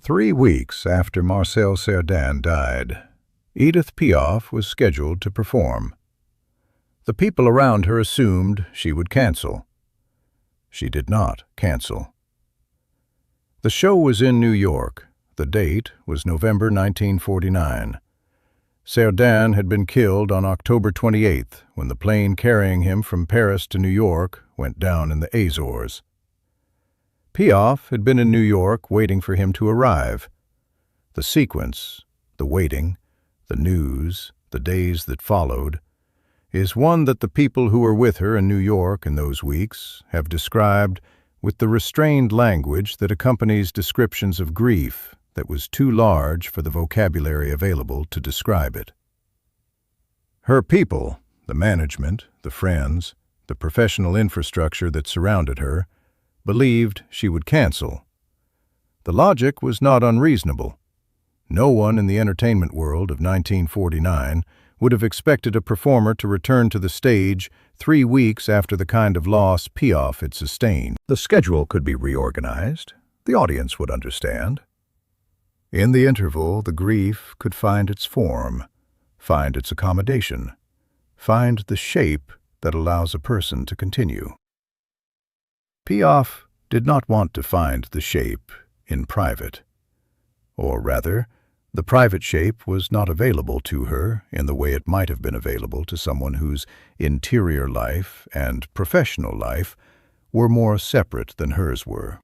3 weeks after Marcel Cerdan died, Edith Piaf was scheduled to perform. The people around her assumed she would cancel. She did not cancel. The show was in New York. The date was November 1949. Cerdan had been killed on October 28th when the plane carrying him from Paris to New York went down in the Azores. Piaf had been in New York waiting for him to arrive. The sequence, the waiting, the news, the days that followed, is one that the people who were with her in New York in those weeks have described with the restrained language that accompanies descriptions of grief that was too large for the vocabulary available to describe it. Her people, the management, the friends, the professional infrastructure that surrounded her, believed she would cancel. The logic was not unreasonable. No one in the entertainment world of 1949 would have expected a performer to return to the stage 3 weeks after the kind of loss Piaf had sustained. The schedule could be reorganized. The audience would understand. In the interval, the grief could find its form, find its accommodation, find the shape that allows a person to continue. Piaf did not want to find the shape in private. Or rather, the private shape was not available to her in the way it might have been available to someone whose interior life and professional life were more separate than hers were.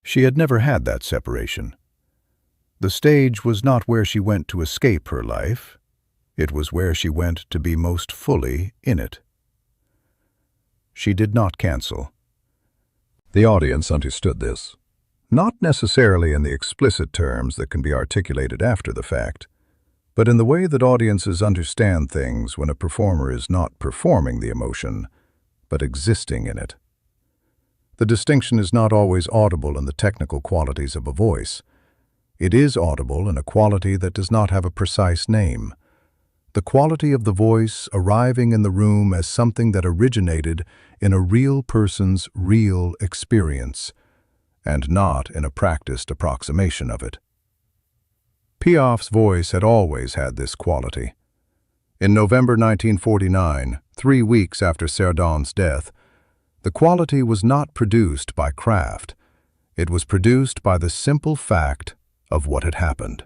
She had never had that separation. The stage was not where she went to escape her life. It was where she went to be most fully in it. She did not cancel. The audience understood this, not necessarily in the explicit terms that can be articulated after the fact, but in the way that audiences understand things when a performer is not performing the emotion, but existing in it. The distinction is not always audible in the technical qualities of a voice. It is audible in a quality that does not have a precise name. The quality of the voice arriving in the room as something that originated in a real person's real experience, and not in a practiced approximation of it. Piaf's voice had always had this quality. In November 1949, 3 weeks after Cerdan's death, the quality was not produced by craft. It was produced by the simple fact of what had happened.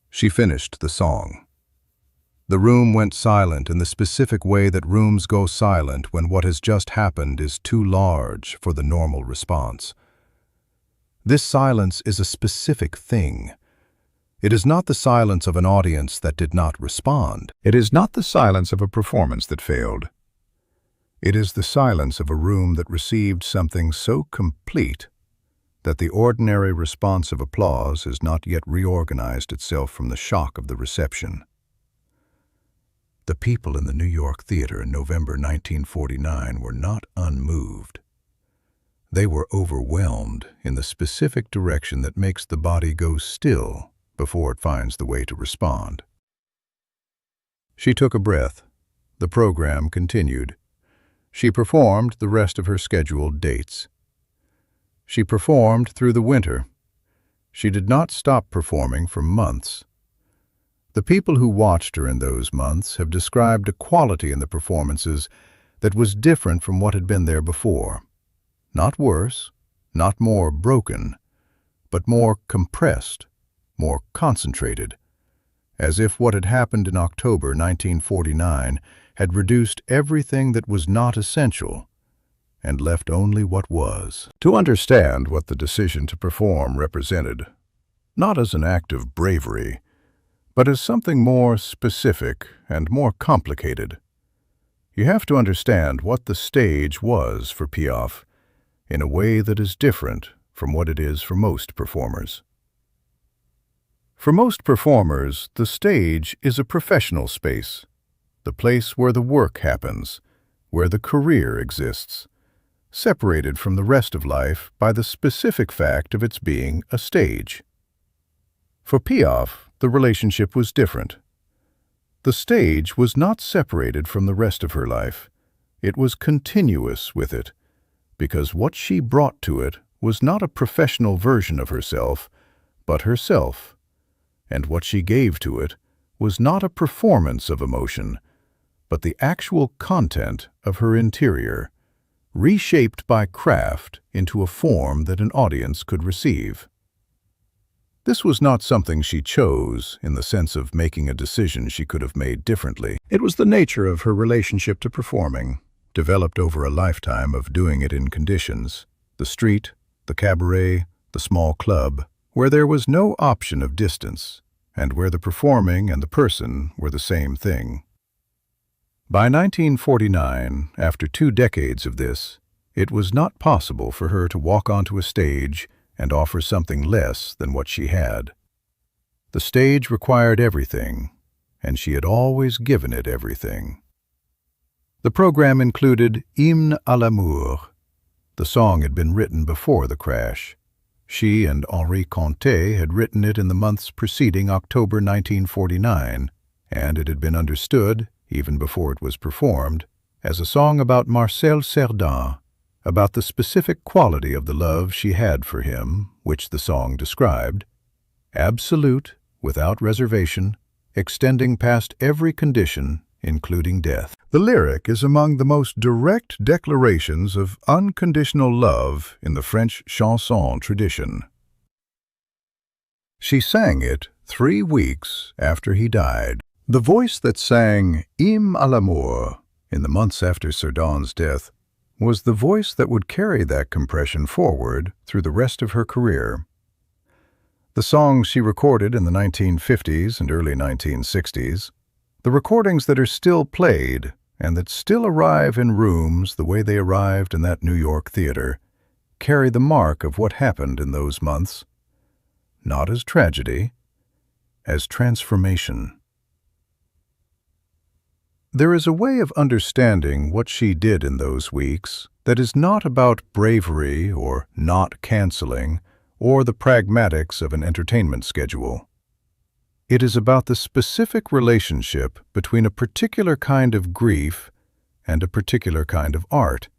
She finished the song. The room went silent in the specific way that rooms go silent when what has just happened is too large for the normal response. This silence is a specific thing. It is not the silence of an audience that did not respond. It is not the silence of a performance that failed. It is the silence of a room that received something so complete that the ordinary response of applause has not yet reorganized itself from the shock of the reception. The people in the New York theater in November 1949 were not unmoved. They were overwhelmed in the specific direction that makes the body go still before it finds the way to respond. She took a breath. The program continued. She performed the rest of her scheduled dates. She performed through the winter. She did not stop performing for months. The people who watched her in those months have described a quality in the performances that was different from what had been there before. Not worse, not more broken, but more compressed, more concentrated, as if what had happened in October 1949 had reduced everything that was not essential and left only what was. To understand what the decision to perform represented, not as an act of bravery, but as something more specific and more complicated, you have to understand what the stage was for Piaf in a way that is different from what it is for most performers. For most performers, the stage is a professional space, the place where the work happens, where the career exists, separated from the rest of life by the specific fact of its being a stage. For Piaf, the relationship was different. The stage was not separated from the rest of her life. It was continuous with it, because what she brought to it was not a professional version of herself, but herself, and what she gave to it was not a performance of emotion, but the actual content of her interior, reshaped by craft into a form that an audience could receive. This was not something she chose in the sense of making a decision she could have made differently. It was the nature of her relationship to performing, developed over a lifetime of doing it in conditions, the street, the cabaret, the small club, where there was no option of distance, and where the performing and the person were the same thing. By 1949, after 2 decades of this, it was not possible for her to walk onto a stage and offer something less than what she had. The stage required everything, and she had always given it everything. The program included Hymne à l'amour. The song had been written before the crash. She and Henri Conté had written it in the months preceding October 1949, and it had been understood, even before it was performed, as a song about Marcel Cerdan, about the specific quality of the love she had for him, which the song described, absolute, without reservation, extending past every condition, including death. The lyric is among the most direct declarations of unconditional love in the French chanson tradition. She sang it 3 weeks after he died. The voice that sang Hymne à l'amour in the months after Cerdan's death was the voice that would carry that compression forward through the rest of her career. The songs she recorded in the 1950s and early 1960s, the recordings that are still played and that still arrive in rooms the way they arrived in that New York theater, carry the mark of what happened in those months, not as tragedy, as transformation. There is a way of understanding what she did in those weeks that is not about bravery or not canceling or the pragmatics of an entertainment schedule. It is about the specific relationship between a particular kind of grief and a particular kind of art,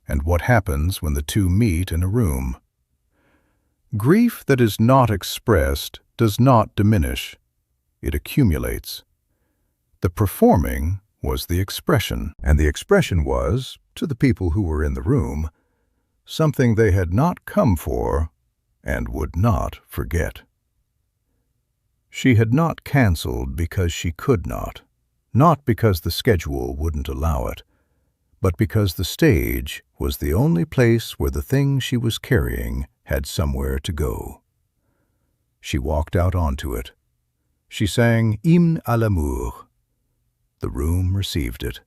and what happens when the two meet in a room. Grief that is not expressed does not diminish. It accumulates. The performing was the expression, and the expression was, to the people who were in the room, something they had not come for and would not forget. She had not canceled because she could not because the schedule wouldn't allow it, but because the stage was the only place where the thing she was carrying had somewhere to go. She walked out onto it. She sang Hymne à l'amour. The room received it,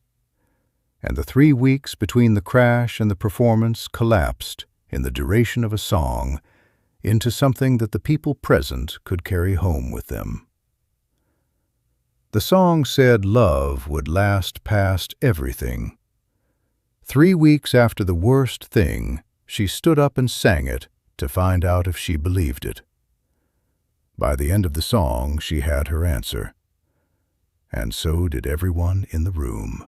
and the 3 weeks between the crash and the performance collapsed in the duration of a song into something that the people present could carry home with them. The song said love would last past everything. 3 weeks after the worst thing, she stood up and sang it to find out if she believed it. By the end of the song, she had her answer. And so did everyone in the room.